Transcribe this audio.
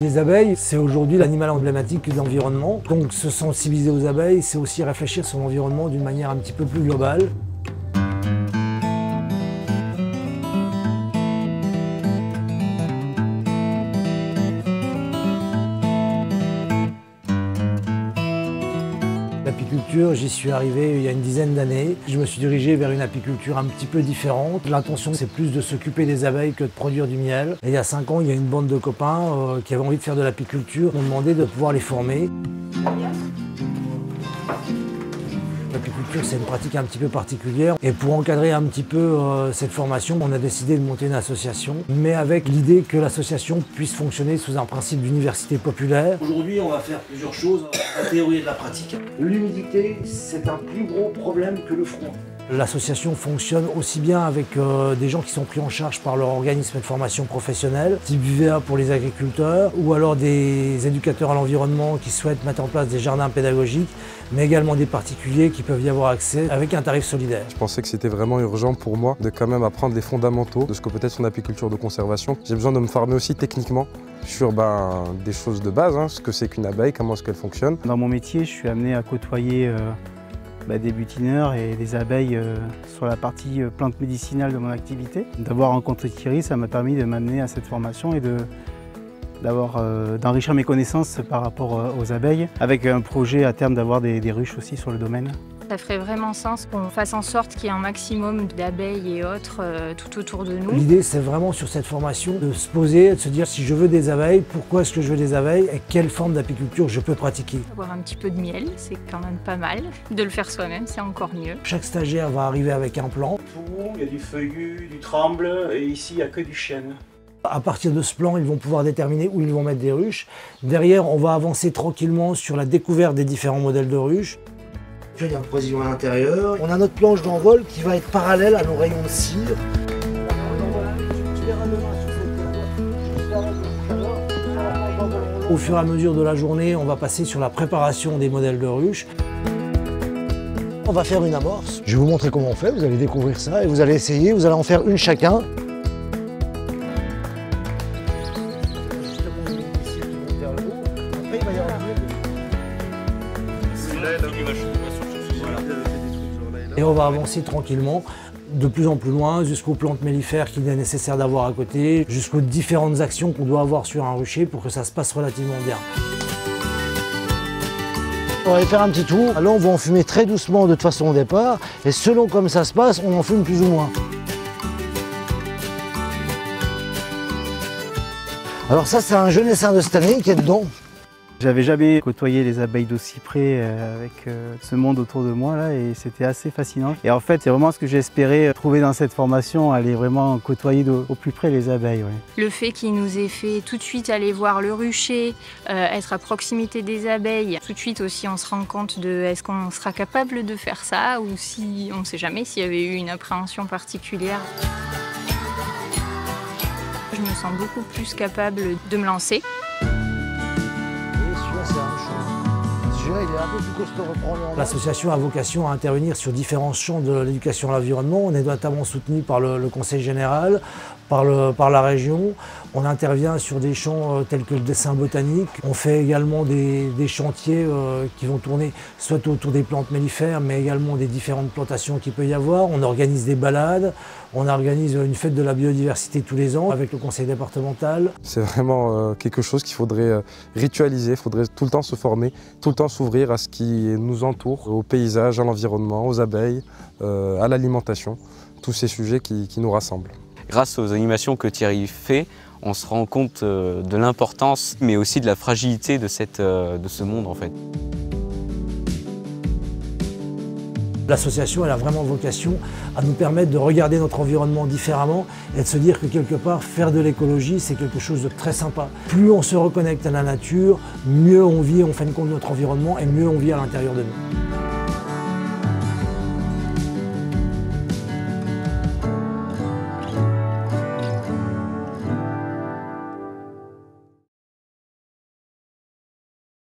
Les abeilles, c'est aujourd'hui l'animal emblématique de l'environnement. Donc se sensibiliser aux abeilles, c'est aussi réfléchir sur l'environnement d'une manière un petit peu plus globale. L'apiculture, j'y suis arrivé il y a une dizaine d'années. Je me suis dirigé vers une apiculture un petit peu différente. L'intention, c'est plus de s'occuper des abeilles que de produire du miel. Et il y a 5 ans, il y a une bande de copains qui avaient envie de faire de l'apiculture, m'ont demandé de pouvoir les former. L'apiculture, c'est une pratique un petit peu particulière. Et pour encadrer un petit peu cette formation, on a décidé de monter une association, mais avec l'idée que l'association puisse fonctionner sous un principe d'université populaire. Aujourd'hui, on va faire plusieurs choses, la théorie et la pratique. L'humidité, c'est un plus gros problème que le froid. L'association fonctionne aussi bien avec des gens qui sont pris en charge par leur organisme de formation professionnelle, type UVA pour les agriculteurs, ou alors des éducateurs à l'environnement qui souhaitent mettre en place des jardins pédagogiques, mais également des particuliers qui peuvent y avoir accès avec un tarif solidaire. Je pensais que c'était vraiment urgent pour moi de quand même apprendre les fondamentaux de ce que peut être une apiculture de conservation. J'ai besoin de me former aussi techniquement sur des choses de base, ce que c'est qu'une abeille, comment est-ce qu'elle fonctionne. Dans mon métier, je suis amené à côtoyer des butineurs et des abeilles sur la partie plantes médicinales de mon activité. D'avoir rencontré Thierry, ça m'a permis de m'amener à cette formation et d'enrichir mes connaissances par rapport aux abeilles, avec un projet à terme d'avoir des ruches aussi sur le domaine. Ça ferait vraiment sens qu'on fasse en sorte qu'il y ait un maximum d'abeilles et autres tout autour de nous. L'idée, c'est vraiment sur cette formation de se poser, de se dire si je veux des abeilles, pourquoi est-ce que je veux des abeilles et quelle forme d'apiculture je peux pratiquer. Avoir un petit peu de miel, c'est quand même pas mal. De le faire soi-même, c'est encore mieux. Chaque stagiaire va arriver avec un plan. Il y a du feuillu, du tremble et ici il n'y a que du chêne. À partir de ce plan, ils vont pouvoir déterminer où ils vont mettre des ruches. Derrière, on va avancer tranquillement sur la découverte des différents modèles de ruches. Il y a un croisillon à l'intérieur. On a notre planche d'envol qui va être parallèle à nos rayons de cire. Au fur et à mesure de la journée, on va passer sur la préparation des modèles de ruches. On va faire une amorce. Je vais vous montrer comment on fait, vous allez découvrir ça et vous allez essayer, vous allez en faire une chacun. Et on va avancer tranquillement, de plus en plus loin, jusqu'aux plantes mellifères qu'il est nécessaire d'avoir à côté, jusqu'aux différentes actions qu'on doit avoir sur un rucher pour que ça se passe relativement bien. On va aller faire un petit tour. Là, on va enfumer très doucement de toute façon au départ, et selon comme ça se passe, on enfume plus ou moins. Alors ça, c'est un jeune essaim de cette année qui est dedans. J'avais jamais côtoyé les abeilles d'aussi près avec ce monde autour de moi là, et c'était assez fascinant. Et en fait, c'est vraiment ce que j'espérais trouver dans cette formation, aller vraiment côtoyer au plus près les abeilles. Ouais. Le fait qu'il nous ait fait tout de suite aller voir le rucher, être à proximité des abeilles, tout de suite aussi on se rend compte de est-ce qu'on sera capable de faire ça ou si on ne sait jamais s'il y avait eu une appréhension particulière. Je me sens beaucoup plus capable de me lancer. L'association a vocation à intervenir sur différents champs de l'éducation à l'environnement. On est notamment soutenu par le Conseil général, par la région. On intervient sur des champs tels que le dessin botanique. On fait également des chantiers qui vont tourner soit autour des plantes mellifères, mais également des différentes plantations qu'il peut y avoir. On organise des balades. On organise une fête de la biodiversité tous les ans avec le conseil départemental. C'est vraiment quelque chose qu'il faudrait ritualiser, il faudrait tout le temps se former, tout le temps s'ouvrir à ce qui nous entoure, au paysage, à l'environnement, aux abeilles, à l'alimentation, tous ces sujets qui nous rassemblent. Grâce aux animations que Thierry fait, on se rend compte de l'importance, mais aussi de la fragilité de ce monde en fait. L'association elle a vraiment vocation à nous permettre de regarder notre environnement différemment et de se dire que quelque part, faire de l'écologie, c'est quelque chose de très sympa. Plus on se reconnecte à la nature, mieux on vit en fin de compte notre environnement et mieux on vit à l'intérieur de nous.